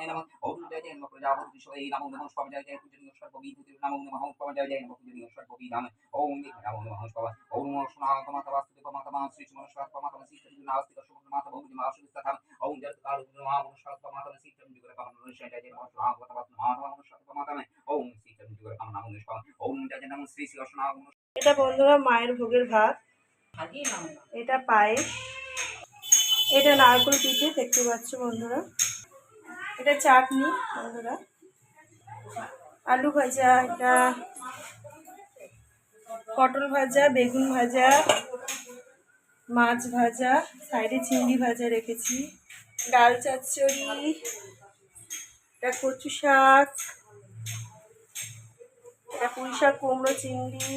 नमः ओम जय जय नमः प्रजापति विश्ववे नमो नमः स्वामी जय जय पूजनीय सर्वविभूति नमो नमः स्वामी जय जय नमः पूजनीय सर्वविधाम ओम नमो नमः स्वामी ओम नमः माता वास्तु माता श्री मनस्वात्मा माता सीता नास्ति कशुभ माता भौम मासु तथा ओम जय काल नमः मनस्वात्मा माता सीता जुगर काम जय जय नमः स्वाहा माता मनस्वात्मा माता ओम सीता जुगर काम नाम स्वामी ओम जय जय नमः श्री श्री অসনা এটা বন্ধুরা মায়ের ভোগের ভাত, এটা পায়েস, এটা নারকেল পিঠে দেখতে পাচ্ছ বন্ধুরা, এটা চাটনি বন্ধুরা, আলু ভাজা, এটা পটল ভাজা, বেগুন ভাজা, মাছ ভাজা, সাইডে চিংড়ি ভাজা রেখেছি, ডাল চচ্চড়ি, এটা কচু শাক, এটা পুঁই শাক কুমড়ো চিংড়ি,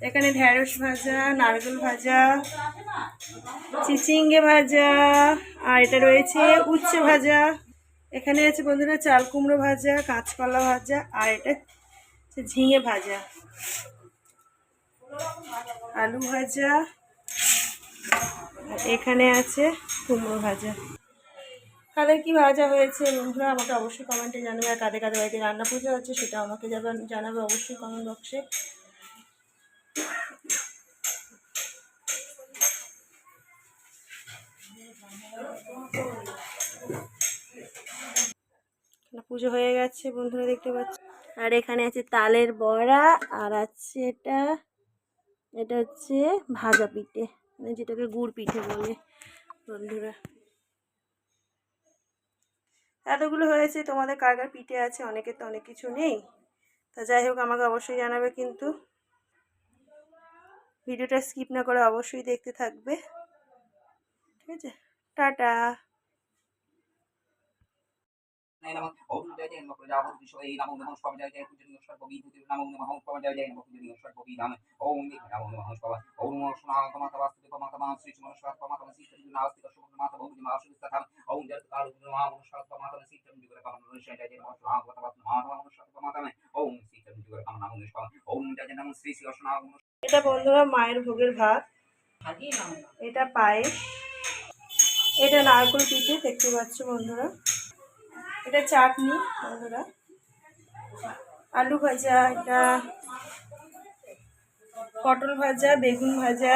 এখানে ঢেঁড়স ভাজা, নারকেল ভাজা, চিচিঙ্গে ভাজা, আর এটা রয়েছে উচ্ছে ভাজা, এখানে আছে বন্ধুরা চাল কুমড়ো ভাজা, কাঁচকলা ভাজা, আর এটা ঝিঙে ভাজা, আলু ভাজা, এখানে আছে কুমড়ো ভাজা। কাদের কি ভাজা হয়েছে বন্ধুরা আমাকে অবশ্যই কমেন্টে জানাবে, আর কাদের কাদের বাড়িতে রান্না পুজো হচ্ছে সেটা আমাকে জানাবে অবশ্যই কমেন্ট বক্সে। পুজো হয়ে গেছে বন্ধুরা দেখতে পাচ্ছি, আর এখানে আছে তালের বড়া, আর আছে এটা হচ্ছে ভাজা পিঠে, মানে যেটাকে গুড় পিঠে বলে বন্ধুরা। এতগুলো হয়েছে, তোমাদের কার কার পিঠে আছে, অনেকের তো অনেক কিছু নেই, তা যাই হোক আমাকে অবশ্যই জানাবে, কিন্তু ভিডিওটা স্কিপ না করে অবশ্যই দেখতে থাকবে, ঠিক আছে? টাটা। नमः ओम जय जय नमः प्रजापति विश्ववे नमो नमः स्वामी जय जय पूजनीय सर्वविभूति नमो नमः स्वामी जय जय नमः पूजनीय सर्वविधाम ओम नमो नमः स्वामी ओम नमः माता वास्तु माता श्री मनस्वात्मा माता सीता नास्ति कशुभ माता भौम मासु तथा ओम जय काल नमः मनस्वात्मा माता सीता जुगर काम जय जय नमः स्वाहा माता मनस्वात्मा माता ओम सीता जुगर काम नाम स्वामी ओम जय जय नमः श्री श्री অসনা। এটা বন্ধুরা মায়ের ভোগের ভাত, এটা পায়েস, এটা নারকেল পিঠে দেখতে পাচ্ছ বন্ধুরা, এটা চাটনি বন্ধুরা, আলু ভাজা, এটা পটল ভাজা, বেগুন ভাজা,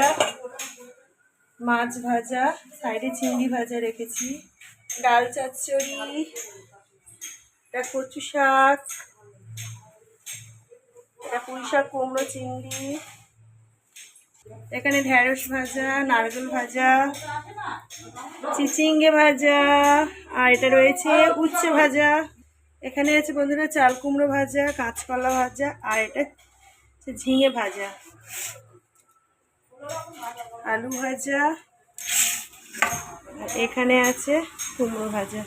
মাছ ভাজা, সাইডে চিংড়ি ভাজা রেখেছি, ডাল চচ্চড়ি, এটা কচু শাক, এটা পুঁই শাক কুমড়ো চিংড়ি, এখানে ঢেঁড়স ভাজা, নারকেল ভাজা, চিচিঙ্গে ভাজা, আর এটা রয়েছে উচ্ছে ভাজা, এখানে আছে বন্ধুরা চাল কুমড়ো ভাজা, কাঁচকলা ভাজা, আর এটা ঝিঙে ভাজা, আলু ভাজা, এখানে আছে কুমড়ো ভাজা।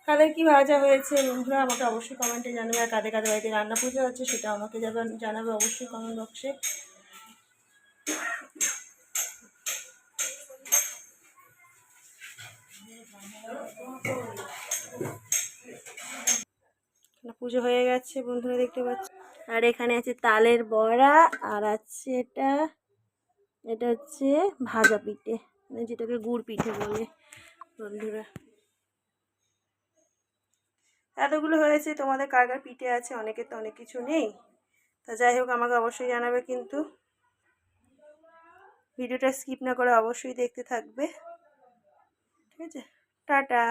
কাদের কি ভাজা হয়েছে বন্ধুরা আমাকে অবশ্যই কমেন্টে জানাবে, আর কাদের কাদের বাড়িতে রান্না পুজো হচ্ছে সেটা আমাকে জানাবে অবশ্যই কমেন্ট বক্সে। পুজো হয়ে গেছে বন্ধুরা দেখতে পাচ্ছি, আর এখানে আছে তালের বড়া, আর আছে এটা হচ্ছে ভাজা পিঠে, মানে যেটাকে গুড় পিঠে বলে বন্ধুরা। এতগুলো হয়েছে, তোমাদের কার কার পিঠে আছে, অনেকের তো অনেক কিছু নেই, তা যাই হোক আমাকে অবশ্যই জানাবে, কিন্তু ভিডিওটা স্কিপ না করে অবশ্যই দেখতে থাকবে, ঠিক আছে? টাটা।